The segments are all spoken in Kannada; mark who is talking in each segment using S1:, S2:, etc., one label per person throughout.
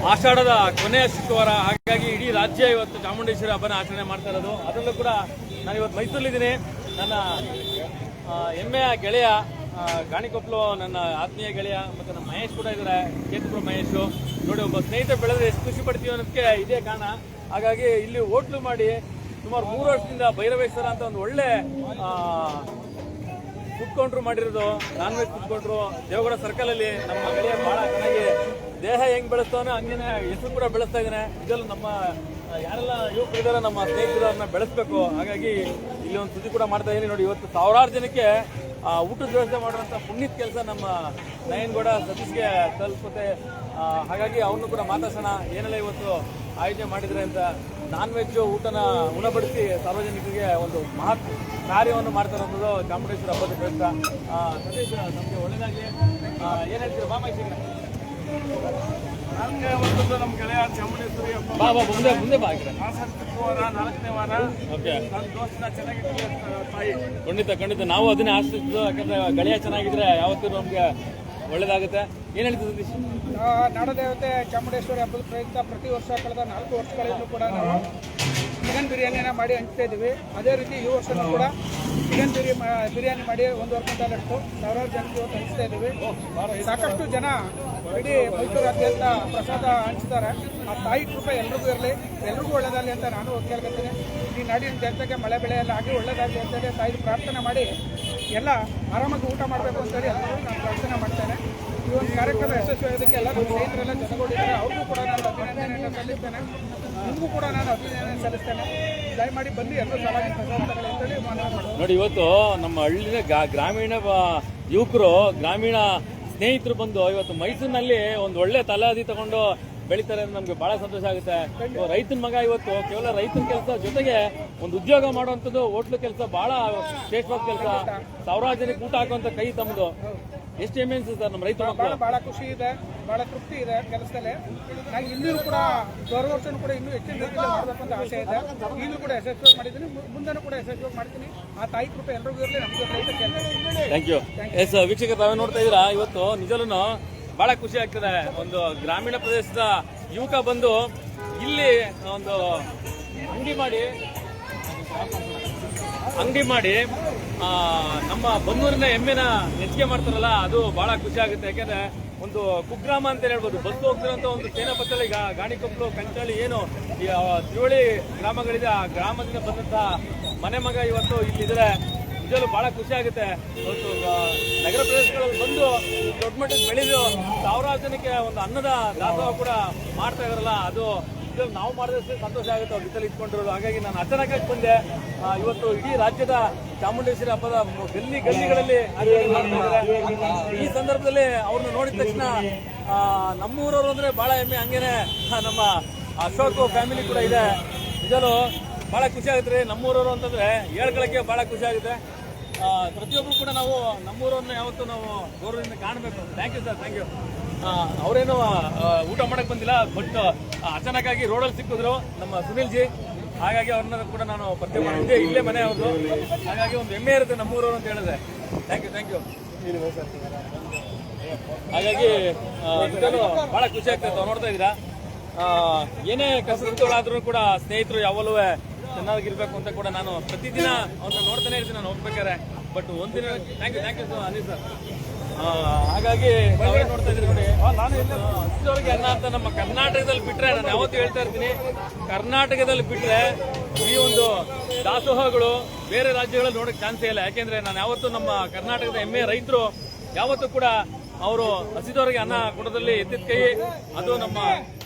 S1: ಆಷಾಢದ ಕೊನೆಯ ಶುಕ್ರವಾರ. ಹಾಗಾಗಿ ಇಡೀ ರಾಜ್ಯ ಇವತ್ತು ಚಾಮುಂಡೇಶ್ವರಿ ಹಬ್ಬನ ಆಚರಣೆ ಮಾಡ್ತಾ ಇರೋದು. ಅದರಲ್ಲೂ ಕೂಡ ನಾನು ಇವತ್ತು ಮೈಸೂರಲ್ಲಿದ್ದೀನಿ. ನನ್ನ ಹೆಮ್ಮೆಯ ಗೆಳೆಯ ಗಾಣಿಕೊಪ್ಪಲು ನನ್ನ ಆತ್ಮೀಯ ಗೆಳೆಯ ಮತ್ತು ನಮ್ಮ ಮಹೇಶ್ ಕೂಡ ಇದ್ದಾರೆ, ಕೇತುಪುರ ಮಹೇಶು. ನೋಡಿ, ಒಬ್ಬ ಸ್ನೇಹಿತ ಬೆಳೆದ್ರೆ ಎಷ್ಟು ಖುಷಿ ಪಡ್ತೀವಿ ಅನ್ನೋದಕ್ಕೆ ಇದೇ ಕಾರಣ. ಹಾಗಾಗಿ ಇಲ್ಲಿ ಹೋಟ್ಲು ಮಾಡಿ ಸುಮಾರು 3 ವರ್ಷದಿಂದ ಭೈರವೇಶ್ವರ ಅಂತ ಒಂದು ಒಳ್ಳೆ ಫುಡ್ ಕೌಂಟ್ರು ಮಾಡಿರೋದು, non veg food counter Devegowda ಸರ್ಕಲಲ್ಲಿ. ನಮ್ಮ ಗೆಳೆಯ ಭಾಳ ಚೆನ್ನಾಗಿ ದೇಹ ಹೆಂಗೆ ಬೆಳೆಸ್ತಾವೋ ಹಂಗೇನೆ ಹೆಸರು ಕೂಡ ಬೆಳೆಸ್ತಾ ಇದ್ದಾನೆ. ಇದರಲ್ಲಿ ನಮ್ಮ ಯಾರೆಲ್ಲ ಯುವಕರಿದ್ದಾರೆ, ನಮ್ಮ ಸ್ನೇಹಿತರು, ಅವ್ರನ್ನ ಬೆಳೆಸ್ಬೇಕು. ಹಾಗಾಗಿ ಇಲ್ಲಿ ಒಂದು ಸುದ್ದಿ ಕೂಡ ಮಾಡ್ತಾ ಇದ್ದೀನಿ. ನೋಡಿ, ಇವತ್ತು ಸಾವಿರಾರು ಜನಕ್ಕೆ ಊಟದ ವ್ಯವಸ್ಥೆ ಮಾಡುವಂಥ ಪುಣ್ಯದ ಕೆಲಸ ನಮ್ಮ ನಯನಗೌಡ ಸತೀಶ್ಗೆ ತಲುಪುತ್ತೆ. ಹಾಗಾಗಿ ಅವ್ರನ್ನೂ ಕೂಡ ಮಾತಾಡ್ಸೋಣ, ಏನೆಲ್ಲ ಇವತ್ತು ಆಯೋಜನೆ ಮಾಡಿದ್ರೆ ಅಂತ. ನಾನ್ ವೆಜ್ ಊಟನ ಉಣಬಡಿಸಿ ಸಾರ್ವಜನಿಕರಿಗೆ ಒಂದು ಮಹತ್ ಕಾರ್ಯವನ್ನು ಮಾಡ್ತಾ ಇರೋದು ಚಾಮುಂಡೇಶ್ವರಿ ಹಬ್ಬದ ಪ್ರಯುಕ್ತ. ಸತೀಶ್, ನಮಗೆ ಒಳ್ಳೆಯದಾಗಿ ಏನು ಹೇಳ್ತೀರಾ? ಬಾಮಾಯ್ಸಿಗೆ
S2: ನಮಗೆ ಒಂದು ನಮ್ಮ ಗೆಳೆಯ ಚಾಮುಂಡೇಶ್ವರಿ ಹಬ್ಬ
S1: ಮುಂದೆ ಬಾ
S2: ಶುಕ್ರವಾರ 4ನೇ ವಾರ.
S1: ಓಕೆ,
S2: ನನ್ನ ದೋಸ್ತ ಚೆನ್ನಾಗಿತ್ತು ತಾಯಿ.
S1: ಖಂಡಿತ ನಾವು ಅದನ್ನೇ ಆಶ್ರಯಿಸಿದ್ದು. ಯಾಕಂದ್ರೆ ಗೆಳೆಯ ಚೆನ್ನಾಗಿದ್ರೆ ಯಾವತ್ತೂ ನಮ್ಗೆ ಒಳ್ಳೇದಾಗುತ್ತೆ. ಏನ್ ಹೇಳ್ತೀವಿ ಸತೀಶ್?
S3: ನಾಡದೇವತೆ ಚಾಮುಂಡೇಶ್ವರಿ ಹಬ್ಬದ ಪ್ರಯುಕ್ತ ಪ್ರತಿ ವರ್ಷ ಕಳೆದ 4 ವರ್ಷಗಳಿಂದ ಕೂಡ ನಾವು ಚಿಕನ್ ಬಿರಿಯಾನಿನ ಮಾಡಿ ಹಂಚ್ತಾ ಇದ್ದೀವಿ. ಅದೇ ರೀತಿ ಈ ವರ್ಷನೂ ಕೂಡ ಚಿಕನ್ ಬಿರಿಯಾನಿ ಮಾಡಿ 1.5 ಕ್ವಿಂಟಾಲಷ್ಟು ಸಾವಿರಾರು ಜನಕ್ಕೆ ಇವತ್ತು ಹಂಚ್ತಾ ಇದ್ದೀವಿ. ಸಾಕಷ್ಟು ಜನ ಇಡೀ ಮೈಸೂರಾದ್ಯಂತ ಪ್ರಸಾದ ಹಂಚ್ತಾರೆ. ಆ ತಾಯಿ ಕೃಪೆ ಎಲ್ರಿಗೂ ಇರಲಿ, ಎಲ್ರಿಗೂ ಒಳ್ಳೆಯದಾಗಲಿ ಅಂತ ನಾನು ಕೇಳ್ಕೊತೀನಿ. ಈ ನಾಡಿನ ಜನತೆಗೆ ಮಳೆ ಬೆಳೆ ಎಲ್ಲ ಆಗಿ ಒಳ್ಳೆಯದಾಗಲಿ ಅಂತೇಳಿ ತಾಯಿ ಪ್ರಾರ್ಥನೆ ಮಾಡಿ ಎಲ್ಲ ಆರಾಮಾಗಿ ಊಟ ಮಾಡಬೇಕು ಅಂತೇಳಿ ಎಲ್ಲರೂ ನಾನು ಪ್ರಾರ್ಥನೆ ಮಾಡ್ತೇನೆ. ಈ ಒಂದು ಕಾರ್ಯಕ್ರಮ ಯಶಸ್ವಿಯಾಗೋದಕ್ಕೆ ಎಲ್ಲ ನಮ್ಮ ಸ್ನೇಹಿತರೆಲ್ಲ ಜೊತೆಗೂಡಿದ್ದಾರೆ. ಅವ್ರಿಗೂ ಕೂಡ ನಾನು ಅಭಿನಂದನೆಯನ್ನು ಸಲ್ಲಿಸ್ತೇನೆ. ನಿಮಗೂ ಕೂಡ ನಾನು ಅಭಿನಂದನೆ ಸಲ್ಲಿಸ್ತೇನೆ. ದಯಮಾಡಿ ಬಂದು ಎಲ್ಲರೂ ಚೆನ್ನಾಗಿ ಪ್ರಸಾದಗಳು ಅಂತೇಳಿ ಮನವಿ ಮಾಡ್ತೀನಿ.
S1: ನೋಡಿ, ಇವತ್ತು ನಮ್ಮ ಹಳ್ಳಿನ ಗ್ರಾಮೀಣ ಯುವಕರು, ಗ್ರಾಮೀಣ ಸ್ನೇಹಿತರು ಬಂದು ಇವತ್ತು ಮೈಸೂರಿನಲ್ಲಿ ಒಂದು ಒಳ್ಳೆ ತಲಾದಿ ತಗೊಂಡು ಬೆಳಿತಾರೆ. ನಮ್ಗೆ ಬಹಳ ಸಂತೋಷ ಆಗುತ್ತೆ. ರೈತನ ಮಗ ಇವತ್ತು ಕೇವಲ ರೈತನ ಕೆಲಸ ಜೊತೆಗೆ ಒಂದು ಉದ್ಯೋಗ ಮಾಡುವಂಥದ್ದು ಹೋಟ್ಲು ಕೆಲಸ ಬಹಳ ಶ್ರೇಷ್ಠವಾದ ಕೆಲಸ. ಸಾವಿರಾರು ಜನಕ್ಕೆ ಊಟ ಹಾಕುವಂತ ಕೈ ತಮ್ಮದು. ಎಷ್ಟು ಹೆಮ್ಮೆ ಅನ್ಸುತ್ತೆ ಸರ್ ನಮ್ಮ ರೈತ ಮಕ್ಕಳು?
S3: ಬಹಳ ಖುಷಿ ಇದೆ, ಬಹಳ ತೃಪ್ತಿ ಇದೆ ಕೆಲಸದಲ್ಲಿ. ನಾನು ಇನ್ನೂ ಕೂಡ ವರ್ಷನೂ ಕೂಡ ಇನ್ನೂ ಹೆಚ್ಚಿನ ರೀತಿಯಲ್ಲಿ ಮಾಡಬೇಕು ಅಂತ ಆಸೆ ಇದೆ. ಈಗಲೂ ಕೂಡ ಯಶಸ್ವಿಯಾಗಿ ಮಾಡಿದ್ದೀನಿ, ಮುಂದೆನೂ ಕೂಡ ಯಶಸ್ವಿಯಾಗಿ ಮಾಡ್ತೀನಿ. ಆ ತಾಯಿ ಕೃಪೆ ಎಲ್ರಿಗೂ ಇರಲಿ, ನಮಗೆ ರೈತ ಕೇಳ್ತೀನಿ.
S1: Thank you. ಎಸ್ ವೀಕ್ಷಕರು, ತಾವೇ ನೋಡ್ತಾ ಇದ್ದೀರಾ, ಇವತ್ತು ನಿಜಲ್ಲೂ ಬಹಳ ಖುಷಿ ಆಗ್ತದೆ. ಒಂದು ಗ್ರಾಮೀಣ ಪ್ರದೇಶದ ಯುವಕ ಬಂದು ಇಲ್ಲಿ ಒಂದು ಅಂಗಡಿ ಮಾಡಿ ನಮ್ಮ ಬನ್ನೂರಿನ ಹೆಮ್ಮೆನ ಹೆಚ್ಚಿಗೆ ಮಾಡ್ತಾರಲ್ಲ, ಅದು ಬಹಳ ಖುಷಿ ಆಗುತ್ತೆ. ಯಾಕೆಂದ್ರೆ ಒಂದು ಕುಗ್ರಾಮ ಅಂತ ಹೇಳ್ಬೋದು. ಬಸ್ ಹೋಗ್ತಿರೋಂಥ ಒಂದು ಸೇನಾಪತ್ತಳಿ, ಗಾಣಿಕೊಪ್ಪಲು, ಕಂಚಳಿ, ಏನು ಈ ತಿರುವಳಿ ಗ್ರಾಮಗಳಿದೆ, ಆ ಗ್ರಾಮದಿಂದ ಬಂದಂತಹ ಮನೆ ಮಗ ಇವತ್ತು ಇಲ್ಲಿದ್ರೆ ನಿಜವೂ ಬಹಳ ಖುಷಿ ಆಗುತ್ತೆ. ಇವತ್ತು ನಗರ ಪ್ರದೇಶಗಳಲ್ಲಿ ಬಂದು ದೊಡ್ಡ ಮಟ್ಟಕ್ಕೆ ಬೆಳೆದು ಸಾವಿರಾರು ಜನಕ್ಕೆ ಒಂದು ಅನ್ನದ ದಾಸೋಹ ಕೂಡ ಮಾಡ್ತಾ ಇದಾರಲ್ಲ, ಅದು ನಾವು ಮಾಡಿದಷ್ಟು ಸಂತೋಷ ಆಗುತ್ತೆ ಅವ್ರ ಜೊತೆಲಿ ಇಟ್ಕೊಂಡಿರೋದು. ಹಾಗಾಗಿ ನಾನು ಅಚಾನಕ್ಕಾಗಿ ಬಂದೆ. ಇವತ್ತು ಇಡೀ ರಾಜ್ಯದ ಚಾಮುಂಡೇಶ್ವರಿ ಹಬ್ಬದ ಗಲ್ಲಿಗಳಲ್ಲಿ ಈ ಸಂದರ್ಭದಲ್ಲಿ ಅವ್ರನ್ನ ನೋಡಿದ ತಕ್ಷಣ ನಮ್ಮೂರವರು ಅಂದ್ರೆ ಬಹಳ ಹೆಮ್ಮೆ. ಹಂಗೇನೆ ನಮ್ಮ ಅಶೋಕ್ ಫ್ಯಾಮಿಲಿ ಕೂಡ ಇದೆ. ನಿಜಲು ಬಹಳ ಖುಷಿ ಆಗುತ್ತೆ ರೀ. ನಮ್ಮೂರವರು ಅಂತಂದ್ರೆ ಹೇಳ್ಕೊಳಕ್ಕೆ ಬಹಳ ಖುಷಿ ಆಗುತ್ತೆ. ಪ್ರತಿಯೊಬ್ಬರು ಕೂಡ ನಾವು ನಮ್ಮೂರನ್ನು ಯಾವತ್ತೂ ನಾವು ಗೌರವದಿಂದ ಕಾಣಬೇಕು. Thank you sir, thank you. ಅವರೇನು ಊಟ ಮಾಡಕ್ಕೆ ಬಂದಿಲ್ಲ, ಬಟ್ ಅಚಾನಕ್ಕಾಗಿ ರೋಡಲ್ಲಿ ಸಿಕ್ಕಿದ್ರು ನಮ್ಮ ಸುನಿಲ್ ಜಿ. ಹಾಗಾಗಿ ಅವ್ರನ್ನ ಕೂಡ ನಾನು ಪರಿಚಯ ಮಾಡಿದ್ದೆ, ಇಲ್ಲೇ ಮನೆ ಅವ್ರದ್ದು. ಹಾಗಾಗಿ ಒಂದು ಹೆಮ್ಮೆ ಇರುತ್ತೆ ನಮ್ಮೂರವರು ಅಂತ ಹೇಳಿದ್ರೆ. Thank you. ಹಾಗಾಗಿ ಬಹಳ ಖುಷಿ ಆಗ್ತದೆ. ನೋಡ್ತಾ ಇದ್ದೀರಾ, ಏನೇ ಕಷ್ಟಗಳಾದ್ರೂ ಕೂಡ ಸ್ನೇಹಿತರು ಯಾವಲ್ಲೂ ಚೆನ್ನಾಗಿರ್ಬೇಕು ಅಂತ ಕೂಡ ನಾನು ಪ್ರತಿದಿನ ಅವ್ರನ್ನ ನೋಡ್ತಾನೆ ಇರ್ತೀನಿ ನಾನು ಹೋಗ್ಬೇಕಾರೆ. ಬಟ್ ಒಂದಿನ ಥ್ಯಾಂಕ್ ಯು ಅನಿಲ್ ಸರ್. ಹಾಗಾಗಿ ನಾವೇ ನೋಡ್ತಾ ಇದ್ದೀವಿ ನೋಡಿ, ನಾನು ಹಸಿದವ್ರಿಗೆ ಅನ್ನ ಅಂತ ನಮ್ಮ ಕರ್ನಾಟಕದಲ್ಲಿ ಬಿಟ್ರೆ, ನಾನು ಯಾವತ್ತೂ ಹೇಳ್ತಾ ಇರ್ತೀನಿ, ಕರ್ನಾಟಕದಲ್ಲಿ ಬಿಟ್ರೆ ಈ ಒಂದು ದಾಸೋಹಗಳು ಬೇರೆ ರಾಜ್ಯಗಳಲ್ಲಿ ನೋಡೋಕೆ ಚಾನ್ಸೇ ಇಲ್ಲ. ಯಾಕೆಂದ್ರೆ ನಾನು ಯಾವತ್ತೂ ನಮ್ಮ ಕರ್ನಾಟಕದ ಹೆಮ್ಮೆ ರೈತರು ಯಾವತ್ತೂ ಕೂಡ ಅವರು ಹಸಿದವರಿಗೆ ಅನ್ನ ಕೊಡೋದ್ರಲ್ಲಿ ಎತ್ತಿದ ಕೈ. ಅದು ನಮ್ಮ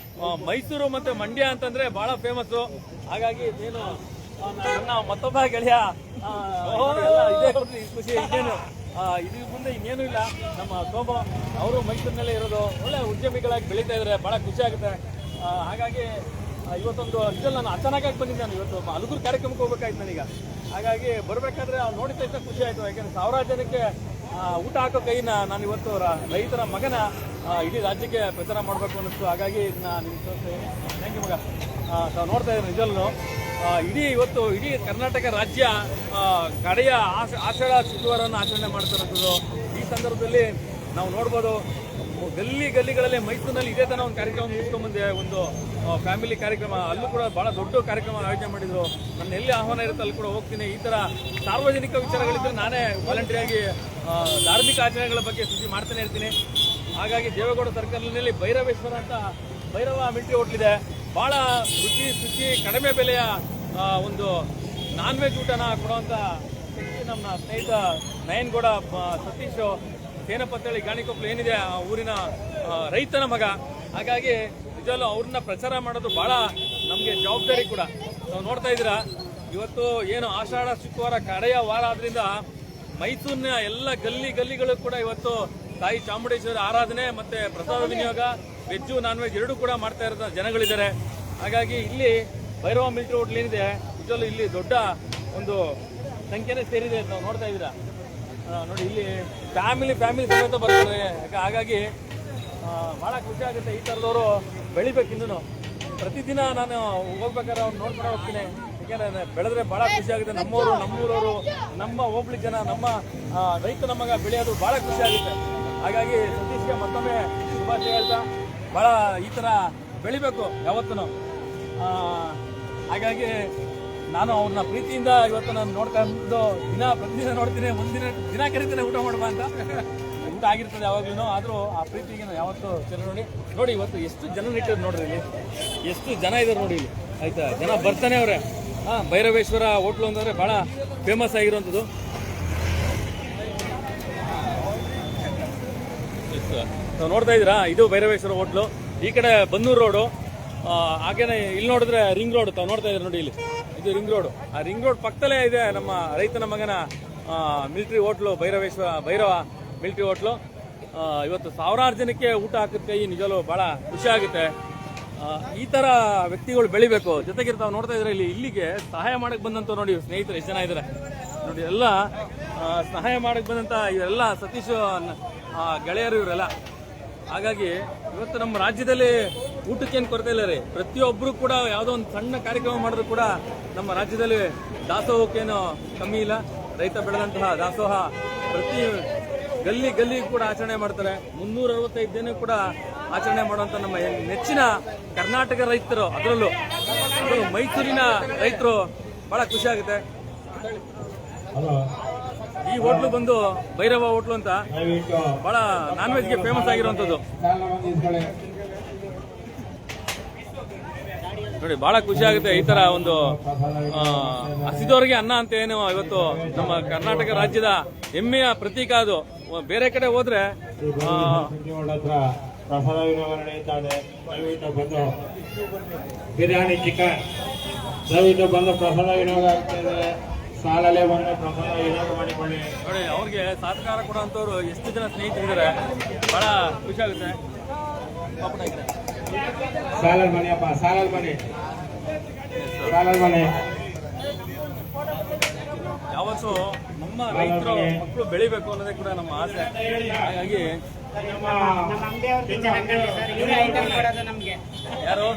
S1: ಮೈಸೂರು ಮತ್ತೆ ಮಂಡ್ಯ ಅಂತಂದ್ರೆ ಬಹಳ ಫೇಮಸ್. ಹಾಗಾಗಿ ಏನು ನನ್ನ ಮತ್ತೊಬ್ಬ ಗೆಳೆಯ ಇದೇ ಖುಷಿ. ಇನ್ನೇನು ಇದ್ರ ಮುಂದೆ ಇನ್ನೇನು ಇಲ್ಲ. ನಮ್ಮ ಶೋಭ ಅವರು ಮೈಸೂರಿನಲ್ಲೇ ಇರೋದು, ಒಳ್ಳೆ ಉದ್ಯಮಿಗಳಾಗಿ ಬೆಳೀತಾ ಇದ್ದಾರೆ, ಬಹಳ ಖುಷಿ ಆಗುತ್ತೆ. ಹಾಗಾಗಿ ಇವತ್ತೊಂದು ಇದರಲ್ಲಿ ನಾನು ಅಚಾನಕ್ಕಾಗಿ ಬಂದಿದ್ದಾನೆ. ಇವತ್ತು ಹಲಗೂರು ಕಾರ್ಯಕ್ರಮಕ್ಕೆ ಹೋಗ್ಬೇಕಾಯ್ತು ನನಗ. ಹಾಗಾಗಿ ಬರಬೇಕಾದ್ರೆ ನೋಡಿದ ತಕ್ಷಣ ಖುಷಿ ಆಯಿತು. ಯಾಕಂದ್ರೆ ಸಾವಿರಾರು ಜನಕ್ಕೆ ಊಟ ಹಾಕೋ ಕೈನ ನಾನು ಇವತ್ತು ರೈತರ ಮಗನ ಇಡೀ ರಾಜ್ಯಕ್ಕೆ ಪ್ರಚಾರ ಮಾಡಬೇಕು ಅನ್ನಿಸ್ತು. ಹಾಗಾಗಿ ಇದನ್ನ ನಿಮ್ಗೆ ತೋರಿಸ್ತೀನಿ. ಥ್ಯಾಂಕ್ ಯು ಮಗ. ತಾವು ನೋಡ್ತಾ ಇದ್ದೀನಿ ನಿಜಲ್ಲೂ ಇವತ್ತು ಇಡೀ ಕರ್ನಾಟಕ ರಾಜ್ಯ ಕಡೆಯ ಆಷಾಢ ಶುಕ್ರವಾರವನ್ನು ಆಚರಣೆ ಮಾಡ್ತಾ ಇರೋದು. ಈ ಸಂದರ್ಭದಲ್ಲಿ ನಾವು ನೋಡ್ಬೋದು ಗಲ್ಲಿಗಳಲ್ಲಿ ಮೈಸೂರಿನಲ್ಲಿ ಇದೇ ತರ ಒಂದು ಕಾರ್ಯಕ್ರಮ ಮುಗಿಸ್ಕೊಂಡ್ಬಂದೆ, ಒಂದು ಫ್ಯಾಮಿಲಿ ಕಾರ್ಯಕ್ರಮ. ಅಲ್ಲೂ ಕೂಡ ಬಹಳ ದೊಡ್ಡ ಕಾರ್ಯಕ್ರಮ ಆಯೋಜನೆ ಮಾಡಿದ್ರು. ನನ್ನ ಎಲ್ಲಿ ಆಹ್ವಾನ ಇರುತ್ತೆ ಅಲ್ಲಿ ಕೂಡ ಹೋಗ್ತೀನಿ. ಈ ತರ ಸಾರ್ವಜನಿಕ ವಿಚಾರಗಳಿದ್ರೆ ನಾನೇ ವಾಲಂಟಿಯರ್ ಧಾರ್ಮಿಕ ಆಚರಣೆಗಳ ಬಗ್ಗೆ ಸುದ್ದಿ ಮಾಡ್ತಾನೆ ಇರ್ತೀನಿ. ಹಾಗಾಗಿ ದೇವೇಗೌಡ ಸರ್ಕಲ್ನಲ್ಲಿ ಭೈರವೇಶ್ವರ ಅಂತ ಭೈರವ ಮಿಲಿಟರಿ ಹೋಟ್ಲ್ ಇದೆ. ಬಹಳ ಶುಚಿ ಕಡಿಮೆ ಬೆಲೆಯ ಒಂದು ನಾನ್ ವೆಜ್ ಊಟನ ಕೊಡುವಂತ ನಮ್ಮ ಸ್ನೇಹಿತ ನಯನ್ಗೌಡ ಸತೀಶ್ ಸೇನಪತ್ತಳ್ಳಿ ಗಾಣಿಕೊಪ್ಪಲು ಏನಿದೆ ಆ ಊರಿನ ರೈತನ ಮಗ. ಹಾಗಾಗಿ ನಿಜವಲ್ಲೂ ಅವ್ರನ್ನ ಪ್ರಚಾರ ಮಾಡೋದು ಬಹಳ ನಮಗೆ ಜವಾಬ್ದಾರಿ ಕೂಡ. ನಾವು ನೋಡ್ತಾ ಇದ್ದೀರಾ, ಇವತ್ತು ಏನು ಆಷಾಢ ಶುಕ್ರವಾರ ಕಡೆಯ ವಾರ ಆದ್ರಿಂದ ಮೈಸೂರಿನ ಎಲ್ಲ ಗಲ್ಲಿಗಳು ಕೂಡ ಇವತ್ತು ತಾಯಿ ಚಾಮುಂಡೇಶ್ವರಿ ಆರಾಧನೆ ಮತ್ತೆ ಪ್ರಸಾದ ವಿನಿಯೋಗ, ವೆಜ್ಜು ನಾನ್ ವೆಜ್ ಎರಡೂ ಕೂಡ ಮಾಡ್ತಾ ಇರೋ ಜನಗಳಿದ್ದಾರೆ. ಹಾಗಾಗಿ ಇಲ್ಲಿ ಭೈರವ ಮಿಲಿಟರಿ ಹೋಟ್ಲ್ ಏನಿದೆ ನಿಜವಲ್ಲೂ ಇಲ್ಲಿ ದೊಡ್ಡ ಒಂದು ಸಂಖ್ಯೆನೇ ಸೇರಿದೆ. ನಾವು ನೋಡ್ತಾ ಇದ್ದೀರಾ ನೋಡಿ, ಇಲ್ಲಿ ಫ್ಯಾಮಿಲಿ ಸಮೇತ ಬರ್ತಾರೆ. ಹಾಗಾಗಿ ಬಹಳ ಖುಷಿ ಆಗುತ್ತೆ. ಈ ಥರದವರು ಬೆಳಿಬೇಕಿಂದೂ ಪ್ರತಿದಿನ ನಾನು ಹೋಗ್ಬೇಕಾದ್ರೆ ಅವ್ರು ನೋಡ್ಕೊಂಡು ಹೋಗ್ತೀನಿ. ಯಾಕೆಂದ್ರೆ ಬೆಳೆದ್ರೆ ಬಹಳ ಖುಷಿ ಆಗುತ್ತೆ. ನಮ್ಮೂರವರು, ನಮ್ಮ ಹೋಬಳಿ ಜನ, ನಮ್ಮ ರೈತನ ಮಗ ಬೆಳೆಯೋದು ಬಹಳ ಖುಷಿ ಆಗುತ್ತೆ. ಹಾಗಾಗಿ ಸತೀಶ್ಗೆ ಮತ್ತೊಮ್ಮೆ ಶುಭಾಶಯ ಹೇಳ್ತಾ ಬಹಳ ಈ ಥರ ಬೆಳಿಬೇಕು ಯಾವತ್ತೂ. ಹಾಗಾಗಿ ನಾನು ಅವ್ರನ್ನ ಪ್ರೀತಿಯಿಂದ ಇವತ್ತು ನಾನು ನೋಡ್ಕೊಂಡು ಪ್ರತಿದಿನ ನೋಡ್ತೀನಿ. ದಿನ ಕರಿತೀನಿ ಊಟ ಮಾಡುವ ಅಂತ. ಊಟ ಆಗಿರ್ತದೆ ಯಾವಾಗ್ಲೂ, ಆದರೂ ಆ ಪ್ರೀತಿಗೆ ನಾವು ಯಾವತ್ತು ನೋಡಿ ಇವತ್ತು ಎಷ್ಟು ಜನ ನಿಟ್ಟಿದ್ರು ನೋಡ್ರಿ, ಇಲ್ಲಿ ಎಷ್ಟು ಜನ ಇದ್ದಾರೆ ನೋಡಿ ಇಲ್ಲಿ. ಆಯ್ತಾ, ಜನ ಬರ್ತಾನೆ ಅವ್ರೆ. ಭೈರವೇಶ್ವರ ಹೋಟ್ಲು ಅಂತಂದ್ರೆ ಬಹಳ ಫೇಮಸ್ ಆಗಿರುವಂಥದ್ದು. ನಾವು ನೋಡ್ತಾ ಇದ್ದೀರಾ, ಇದು ಭೈರವೇಶ್ವರ ಹೋಟ್ಲು. ಈ ಕಡೆ ಬನ್ನೂರು ರೋಡು, ಹಾಗೇನೆ ಇಲ್ಲಿ ನೋಡಿದ್ರೆ ರಿಂಗ್ ರೋಡ್ ತಾವು ನೋಡ್ತಾ ಇದ್ದಾರೆ ನೋಡಿ. ಇಲ್ಲಿ ಇದು ರಿಂಗ್ ರೋಡ್. ಆ ರಿಂಗ್ ರೋಡ್ ಪಕ್ಕದಲ್ಲೇ ಇದೆ ನಮ್ಮ ರೈತನ ಮಗನ military hotel, Bhairava military hotel. ಇವತ್ತು ಸಾವಿರಾರು ಜನಕ್ಕೆ ಊಟ ಹಾಕಿದ ಕೈ ನಿಜವೂ ಬಹಳ ಖುಷಿ ಆಗುತ್ತೆ. ಈ ತರ ವ್ಯಕ್ತಿಗಳು ಬೆಳಿಬೇಕು. ಜೊತೆಗೆ ತಾವು ನೋಡ್ತಾ ಇದ್ರೆ ಇಲ್ಲಿಗೆ ಸಹಾಯ ಮಾಡಕ್ ಬಂದಂತ ನೋಡಿ ಸ್ನೇಹಿತರು ಎಷ್ಟು ಜನ ಇದ್ದಾರೆ ನೋಡಿ. ಎಲ್ಲ ಸಹಾಯ ಮಾಡಕ್ ಬಂದಂತ ಇವರೆಲ್ಲ ಸತೀಶ್ ಗೆಳೆಯರು ಇವರೆಲ್ಲ. ಹಾಗಾಗಿ ಇವತ್ತು ನಮ್ಮ ರಾಜ್ಯದಲ್ಲಿ ಊಟಕ್ಕೇನು ಕೊರತೆ ಇಲ್ಲ ರೀ. ಪ್ರತಿಯೊಬ್ಬರು ಕೂಡ ಯಾವುದೋ ಒಂದು ಸಣ್ಣ ಕಾರ್ಯಕ್ರಮ ಮಾಡಿದ್ರು ಕೂಡ ನಮ್ಮ ರಾಜ್ಯದಲ್ಲಿ ದಾಸೋಹಕ್ಕೇನು ಕಮ್ಮಿ ಇಲ್ಲ. ರೈತ ಬೆಳೆದಂತಹ ದಾಸೋಹ ಪ್ರತಿ ಗಲ್ಲಿ ಕೂಡ ಆಚರಣೆ ಮಾಡ್ತಾರೆ. 365 ದಿನ ಕೂಡ ಆಚರಣೆ ಮಾಡುವಂತ ನಮ್ಮ ನೆಚ್ಚಿನ ಕರ್ನಾಟಕ ರೈತರು, ಅದರಲ್ಲೂ ಮೈಸೂರಿನ ರೈತರು ಬಹಳ ಖುಷಿ ಆಗುತ್ತೆ. ಈ ಹೋಟ್ಲು ಬಂದು ಭೈರವ ಹೋಟ್ಲು ಅಂತ ಬಹಳ ನಾನ್ ವೆಜ್ಗೆ ಫೇಮಸ್ ಆಗಿರುವಂತದ್ದು ನೋಡಿ. ಬಹಳ ಖುಷಿ ಆಗುತ್ತೆ. ಈ ತರ ಒಂದು ಹಸಿದವರಿಗೆ ಅನ್ನ ಅಂತ ಏನು ಇವತ್ತು ನಮ್ಮ ಕರ್ನಾಟಕ ರಾಜ್ಯದ ಹೆಮ್ಮೆಯ ಪ್ರತೀಕ. ಅದು ಬೇರೆ ಕಡೆ ಹೋದ್ರೆ
S4: ಪ್ರಸಾದ ವಿನಿಯೋಗ ನಡೆಯುತ್ತದೆ. ದಯವಿಟ್ಟು ಬಂದು ಬಿರಿಯಾನಿ ಚಿಕನ್ ದಯವಿಟ್ಟು ಬಂದು ಪ್ರಸಾದ ವಿನಿಯೋಗ ಆಗ್ತದೆ. ಸಾಲಲ್ಲೇ ಬಂದು ಪ್ರಸಾದ ವಿನಿಯೋಗ ಮಾಡಿಕೊಳ್ಳಿ
S1: ನೋಡಿ. ಅವ್ರಿಗೆ ಸಹಕಾರ ಕೊಡುವಂತವ್ರು ಎಷ್ಟು ಜನ ಸ್ನೇಹಿತರಿದ್ದಾರೆ, ಬಹಳ ಖುಷಿ ಆಗುತ್ತೆ.
S4: ಸಾಲಲ್ ಮನೆ ಅಪ್ಪ, ಸಾಲಲ್ ಮನೆ
S1: ಯಾವತ್ತು ನಮ್ಮ ರೈತರು ಮಕ್ಕಳು ಬೆಳಿಬೇಕು ಅನ್ನೋದೇ ಕೂಡ ನಮ್ಮ ಆಸೆ. ಹಾಗಾಗಿ ಯಾರು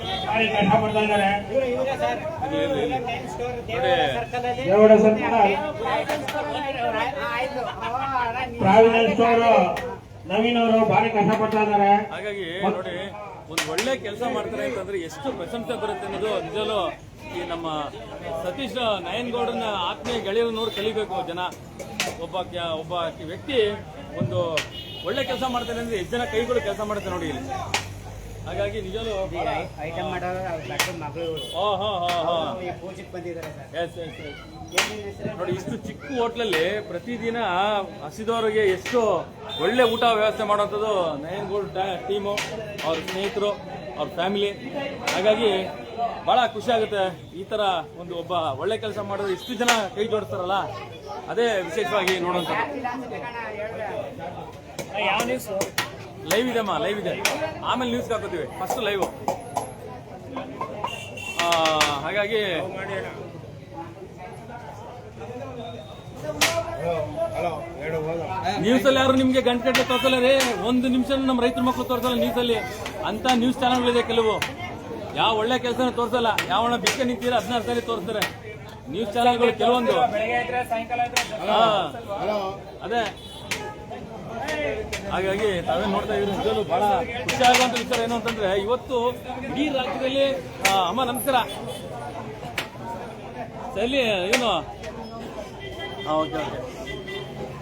S4: ಪ್ರಾವಿಡೆಂಟ್ ಸ್ಟೋರ್ ನವೀನ್ ಅವರು ಭಾರಿ ಕಷ್ಟಪಡ್ತಾ ಇದ್ದಾರೆ.
S1: ಹಾಗಾಗಿ ನೋಡಿ, ಒಂದು ಒಳ್ಳೆ ಕೆಲಸ ಮಾಡ್ತಾರೆ ಅಂತಂದ್ರೆ ಎಷ್ಟು ಪ್ರಶಂಸೆ ಬರುತ್ತೆ ಅನ್ನೋದು ನಿಜವೂ ಈ ನಮ್ಮ ಸತೀಶ್ ನಯನ್ಗೌಡನ ಆತ್ಮೀಯ ಗೆಳೆಯರು ನೋಡಿ ಕಲಿಬೇಕು ಜನ. ಒಬ್ಬ ವ್ಯಕ್ತಿ ಒಂದು ಒಳ್ಳೆ ಕೆಲಸ ಮಾಡ್ತಾನೆ ಅಂದ್ರೆ ಎಷ್ಟು ಜನ ಕೈಗಳು ಕೆಲಸ ಮಾಡುತ್ತೆ ನೋಡಿ ಇಲ್ಲಿ. ಹಾಗಾಗಿ ನಿಜವೂ ನೋಡಿ, ಇಷ್ಟು ಚಿಕ್ಕ ಹೋಟ್ಲಲ್ಲಿ ಪ್ರತಿದಿನ ಹಸಿದವರಿಗೆ ಎಷ್ಟು ಒಳ್ಳೆ ಊಟ ವ್ಯವಸ್ಥೆ ಮಾಡುವಂಥದ್ದು ನಯನ್ಗೌಡ ಟೀಮು, ಅವ್ರ ಸ್ನೇಹಿತರು, ಅವ್ರ ಫ್ಯಾಮಿಲಿ. ಹಾಗಾಗಿ ಬಹಳ ಖುಷಿ ಆಗುತ್ತೆ. ಈ ತರ ಒಬ್ಬ ಒಳ್ಳೆ ಕೆಲಸ ಮಾಡಿದ್ರೆ ಇಷ್ಟು ಜನ ಕೈ ಜೋಡಿಸ್ತಾರಲ್ಲ, ಅದೇ ವಿಶೇಷವಾಗಿ ನೋಡುವಂಥದ್ದು. ಯಾವ ನ್ಯೂಸ್ ಲೈವ್ ಇದೆಮ್ಮ, ಲೈವ್ ಇದೆ, ಆಮೇಲೆ ನ್ಯೂಸ್ಗೆ ಹಾಕೋತೀವಿ. First live. ಹಾಗಾಗಿ ನ್ಯೂಸಲ್ಲಿ ಯಾರು ನಿಮ್ಗೆ ಗಂಟೆ ತೋರಿಸಲ್ಲ ರೀ. 1 ನಿಮಿಷ ನಮ್ಮ ರೈತರ ಮಕ್ಕಳು ತೋರಿಸಲ್ಲ ನ್ಯೂಸಲ್ಲಿ. ಅಂತ ನ್ಯೂಸ್ ಚಾನಲ್ಗಳಿದೆ ಕೆಲವು, ಯಾವ ಒಳ್ಳೆ ಕೆಲಸನ ತೋರಿಸಲ್ಲ. ಯಾವಣ್ಣ ಬಿಕ್ಕ ನಿಂತೀರ 16 ಸಾರಿ ತೋರಿಸ್ತಾರೆ ನ್ಯೂಸ್ ಚಾನಲ್ಗಳು ಕೆಲವೊಂದು. ಅದೇ ಹಾಗಾಗಿ ತಾವೇನು ನೋಡ್ತಾ ಇದ್ದೀರಿ ನಿಜವೂ ಬಹಳ ಖುಷಿ ಆಗುವಂಥ ವಿಚಾರ ಏನು ಅಂತಂದ್ರೆ ಇವತ್ತು ಇಡೀ ರಾಜ್ಯದಲ್ಲಿ ಅಮ್ಮ ನಮಸ್ಕಾರ ಸರಿ ಏನು ಓಕೆ ಓಕೆ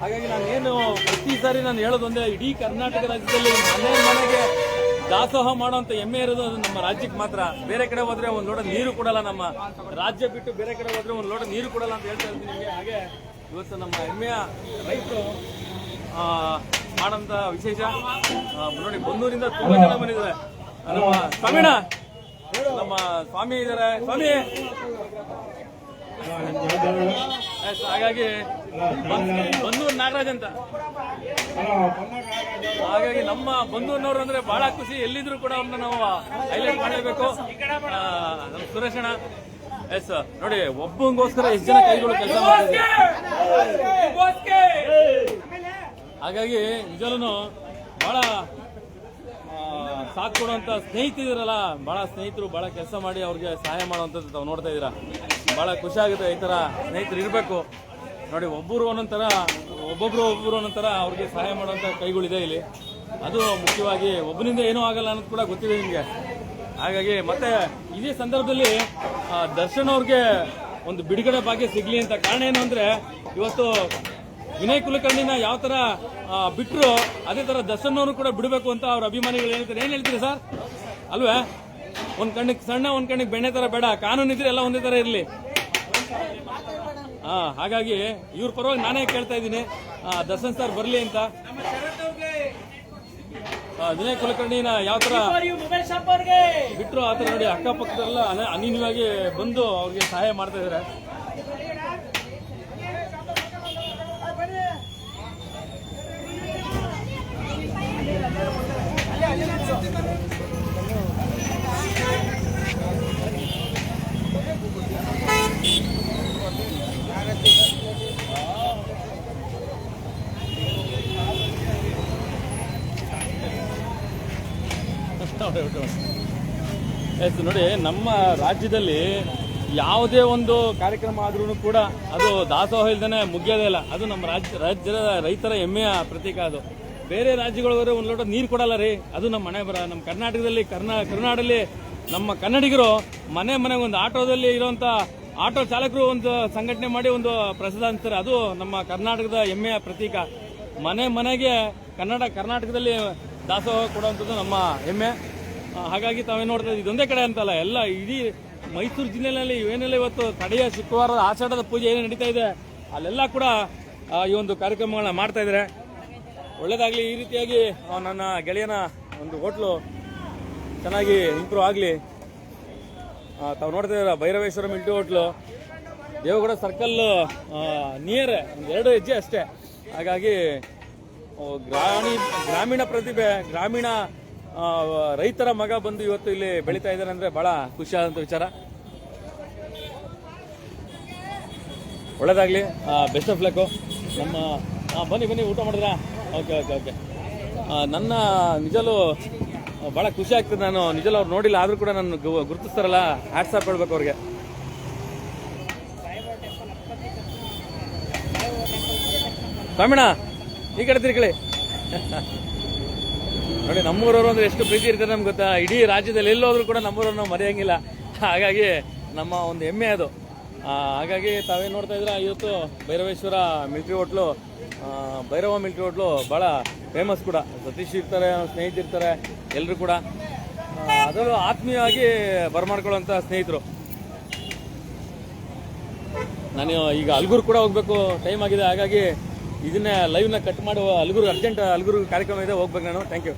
S1: ಹಾಗಾಗಿ ನಾನು ಏನು ಪ್ರತಿ ಸಾರಿ ನಾನು ಹೇಳೋದೊಂದೇ ಇಡೀ ಕರ್ನಾಟಕ ರಾಜ್ಯದಲ್ಲಿ ಮನೆಗೆ ದಾಸೋಹ ಮಾಡುವಂತ ಹೆಮ್ಮೆ ಇರೋದು ಅದು ನಮ್ಮ ರಾಜ್ಯಕ್ಕೆ ಮಾತ್ರ. ಬೇರೆ ಕಡೆ ಹೋದ್ರೆ ಒಂದು ಲೋಟ ನೀರು ಕೊಡಲ್ಲ, ನಮ್ಮ ರಾಜ್ಯ ಬಿಟ್ಟು ಬೇರೆ ಕಡೆ ಹೋದ್ರೆ ಒಂದು ಲೋಟ ನೀರು ಕೊಡಲ್ಲ ಅಂತ ಹೇಳ್ತಾ ಇದ್ದೀನಿ ನಿಮಗೆ. ಹಾಗೆ ಇವತ್ತು ನಮ್ಮ ಹೆಮ್ಮೆಯ ರೈತರು ಮಾಡೋಂಥ ವಿಶೇಷ ನೋಡಿ, ಬನ್ನೂರಿಂದ ತುಂಬಾ ಜನ ಬಂದಿದ್ದಾರೆ. ನಮ್ಮ ಸ್ವಾಮಿಣ ನಮ್ಮ ಸ್ವಾಮಿ ಇದ್ದಾರೆ, ಸ್ವಾಮಿ. ಹಾಗಾಗಿ ಬನ್ನೂರು ನಾಗರಾಜ್ ಅಂತ, ಹಾಗಾಗಿ ನಮ್ಮ ಬನ್ನೂರಿನವರು ಅಂದ್ರೆ ಬಹಳ ಖುಷಿ. ಎಲ್ಲಿದ್ರು ಕೂಡ ಅವ್ರನ್ನ ನಾವು ಹೈಲೈಟ್ ಮಾಡಲೇಬೇಕು. ನಮ್ಮ ಸುರೇಶಣ್ಣ ಎಸ್ ನೋಡಿ, ಒಬ್ಬಂಗೋಸ್ಕರ ಎಷ್ಟು ಜನ ಕೈಗಳು ಕೆಲಸ ಮಾಡ್ತಿದ್ದಾರೆ. ಹಾಗಾಗಿ ನಿಜವೂ ಬಹಳ ಸಾಥ್ ಕೊಡುವಂತ ಸ್ನೇಹಿತರಿರಲ್ಲ, ಬಹಳ ಸ್ನೇಹಿತರು ಬಹಳ ಕೆಲಸ ಮಾಡಿ ಅವ್ರಿಗೆ ಸಹಾಯ ಮಾಡುವಂಥದ್ದು ತಾವು ನೋಡ್ತಾ ಇದ್ದೀರಾ. ಬಹಳ ಖುಷಿ ಆಗುತ್ತೆ. ಈ ತರ ಸ್ನೇಹಿತರು ಇರಬೇಕು ನೋಡಿ. ಒಬ್ಬೊಬ್ರು ಒಂದೊಂಥರ ಅವ್ರಿಗೆ ಸಹಾಯ ಮಾಡುವಂತ ಕೈಗಳಿದೆ ಇಲ್ಲಿ. ಅದು ಮುಖ್ಯವಾಗಿ ಒಬ್ಬನಿಂದ ಏನೂ ಆಗಲ್ಲ ಅನ್ನೋದು ಕೂಡ ಗೊತ್ತಿದೆ ನಿಮಗೆ. ಹಾಗಾಗಿ ಮತ್ತೆ ಇದೇ ಸಂದರ್ಭದಲ್ಲಿ ದರ್ಶನ್ ಅವ್ರಿಗೆ ಒಂದು ಬಿಡುಗಡೆ ಭಾಗ್ಯ ಸಿಗ್ಲಿ ಅಂತ. ಕಾರಣ ಏನು ಅಂದ್ರೆ, ಇವತ್ತು ವಿನಯ್ ಕುಲಕರ್ಣಿನ ಯಾವ ತರ ಬಿಟ್ಟರು ಅದೇ ತರ ದರ್ಶನ್ ಅವರು ಕೂಡ ಬಿಡಬೇಕು ಅಂತ ಅವ್ರ ಅಭಿಮಾನಿಗಳು ಹೇಳ್ತಾರೆ. ಏನ್ ಹೇಳ್ತೀರಿ ಸರ್? ಅಲ್ವೇ? ಒಂದ್ ಕಣ್ಣಿಗೆ ಸಣ್ಣ, ಒಂದ್ ಕಣ್ಣಿಗೆ ಬೆಣ್ಣೆ ತರ ಬೇಡ, ಕಾನೂನು ಇದ್ರೆ ಎಲ್ಲ ಒಂದೇ ತರ ಇರ್ಲಿ. ಹಾಗಾಗಿ ಇವ್ರ ಪರವಾಗಿ ನಾನೇ ಕೇಳ್ತಾ ಇದ್ದೀನಿ, ದರ್ಶನ್ ಸರ್ ಬರ್ಲಿ ಅಂತ. ವಿನಯ್ ಕುಲಕರ್ಣಿನ ಯಾವ ತರ ಬಿಟ್ರು ಆ ತರ ನೋಡಿ, ಅಕ್ಕಪಕ್ಕದಲ್ಲ ಅನಿನ್ಯವಾಗಿ ಬಂದು ಅವ್ರಿಗೆ ಸಹಾಯ ಮಾಡ್ತಾ ಇದಾರೆ. ಎಸ್ ನೋಡಿ, ನಮ್ಮ ರಾಜ್ಯದಲ್ಲಿ ಯಾವುದೇ ಒಂದು ಕಾರ್ಯಕ್ರಮ ಆದ್ರೂ ಕೂಡ ಅದು ದಾಸೋಹ ಇಲ್ದೇನೆ ಮುಗಿಯೋದೇ ಇಲ್ಲ. ಅದು ನಮ್ಮ ರಾಜ್ಯದ ರೈತರ ಹೆಮ್ಮೆಯ ಪ್ರತೀಕ. ಅದು ಬೇರೆ ರಾಜ್ಯಗಳವರೆ ಒಂದು ಲೋಟ ನೀರು ಕೊಡಲ್ಲ ರೀ, ಅದು ನಮ್ಮ ಮನೆ ಬರ. ನಮ್ಮ ಕರ್ನಾಟಕದಲ್ಲಿ ಕರ್ನಾಟಕದಲ್ಲಿ ನಮ್ಮ ಕನ್ನಡಿಗರು ಮನೆಗೆ ಒಂದು ಆಟೋದಲ್ಲಿ ಇರುವಂತ ಆಟೋ ಚಾಲಕರು ಒಂದು ಸಂಘಟನೆ ಮಾಡಿ ಒಂದು ಪ್ರಸಾದ ಅಂತಾರೆ. ಅದು ನಮ್ಮ ಕರ್ನಾಟಕದ ಹೆಮ್ಮೆಯ ಪ್ರತೀಕ. ಮನೆಗೆ ಕರ್ನಾಟಕದಲ್ಲಿ ದಾಸೋಹ ಕೊಡುವಂಥದ್ದು ನಮ್ಮ ಹೆಮ್ಮೆ. ಹಾಗಾಗಿ ತಾವೇ ನೋಡ್ತಾ ಇದ್ದೀವಿ, ಇದೊಂದೇ ಕಡೆ ಅಂತಲ್ಲ, ಎಲ್ಲ ಇಡೀ ಮೈಸೂರು ಜಿಲ್ಲೆಯಲ್ಲಿ ಏನೆಲ್ಲ ಇವತ್ತು ಕಡೆಯ ಶುಕ್ರವಾರದ ಆಷಾಢದ ಪೂಜೆ ಏನು ನಡೀತಾ ಇದೆ ಅಲ್ಲೆಲ್ಲ ಕೂಡ ಈ ಒಂದು ಕಾರ್ಯಕ್ರಮಗಳನ್ನ ಮಾಡ್ತಾ ಇದ್ದಾರೆ. ಒಳ್ಳೇದಾಗ್ಲಿ. ಈ ರೀತಿಯಾಗಿ ನನ್ನ ಗೆಳೆಯನ ಒಂದು ಹೋಟ್ಲು ಚೆನ್ನಾಗಿ ಇಂಪ್ರೂವ್ ಆಗಲಿ. ತಾವು ನೋಡ್ತಾ ಇದ್ದೀರ, Bhairaveshwara military hotel, Devegowda circle near, ಒಂದು 2 ಹೆಜ್ಜೆ ಅಷ್ಟೇ. ಹಾಗಾಗಿ ಗ್ರಾಮೀಣ ಪ್ರತಿಭೆ, ಗ್ರಾಮೀಣ ರೈತರ ಮಗ ಬಂದು ಇವತ್ತು ಇಲ್ಲಿ ಬೆಳೀತಾ ಇದ್ದಾರೆ ಅಂದ್ರೆ ಬಹಳ ಖುಷಿಯಾದಂಥ ವಿಚಾರ. ಒಳ್ಳೇದಾಗ್ಲಿ, ಬೆಸ್ಟ್ ಆಫ್ ಲಕ್. ನಮ್ಮ ಬನ್ನಿ ಊಟ ಮಾಡಿದ್ರಾ? ಓಕೆ. ನನ್ನ ನಿಜಲು ಬಹಳ ಖುಷಿ ಆಗ್ತದೆ. ನಾನು ನಿಜಲು ಅವ್ರು ನೋಡಿಲ್ಲ, ಆದ್ರೂ ಕೂಡ ನಾನು ಗುರುತಿಸ್ತಾರಲ್ಲ, ಹ್ಯಾಟ್ಸಾಪ್ ಹೇಳ್ಬೇಕು ಅವ್ರಿಗೆ. ಸ್ವಾಮಿಣ ಈ ಕಡೆ ತಿರ್ಕಳಿ. ನೋಡಿ, ನಮ್ಮೂರವರು ಅಂದ್ರೆ ಎಷ್ಟು ಪ್ರೀತಿ ಇರ್ತಾರೆ ನಮ್ಗೆ ಗೊತ್ತಾ. ಇಡೀ ರಾಜ್ಯದಲ್ಲಿ ಎಲ್ಲೋದ್ರೂ ಕೂಡ ನಮ್ಮೂರವ್ರು ನಾವು ಮರೆಯಂಗಿಲ್ಲ. ಹಾಗಾಗಿ ನಮ್ಮ ಒಂದು ಹೆಮ್ಮೆ ಅದು. ಹಾಗಾಗಿ ತಾವೇನು ನೋಡ್ತಾ ಇದ್ರೆ, ಇವತ್ತು Bhairaveshwara military hotel, Bhairava military hotel ಭಾಳ ಫೇಮಸ್ ಕೂಡ. ಸತೀಶ್ ಇರ್ತಾರೆ, ಸ್ನೇಹಿತರಿರ್ತಾರೆ, ಎಲ್ಲರೂ ಕೂಡ ಅದರಲ್ಲೂ ಆತ್ಮೀಯವಾಗಿ ಬರಮಾಡ್ಕೊಳ್ಳುವಂಥ ಸ್ನೇಹಿತರು. ನಾನು ಈಗ ಅಲ್ಗೂರು ಕೂಡ ಹೋಗ್ಬೇಕು, ಟೈಮ್ ಆಗಿದೆ. ಹಾಗಾಗಿ ಇದನ್ನೇ ಲೈವ್ನ ಕಟ್ ಮಾಡುವ, ಅಲ್ಗೂರು ಅರ್ಜೆಂಟ್ ಅಲ್ಗೂರು ಕಾರ್ಯಕ್ರಮ ಇದೆ, ಹೋಗ್ಬೇಕು ನಾನು. Thank you.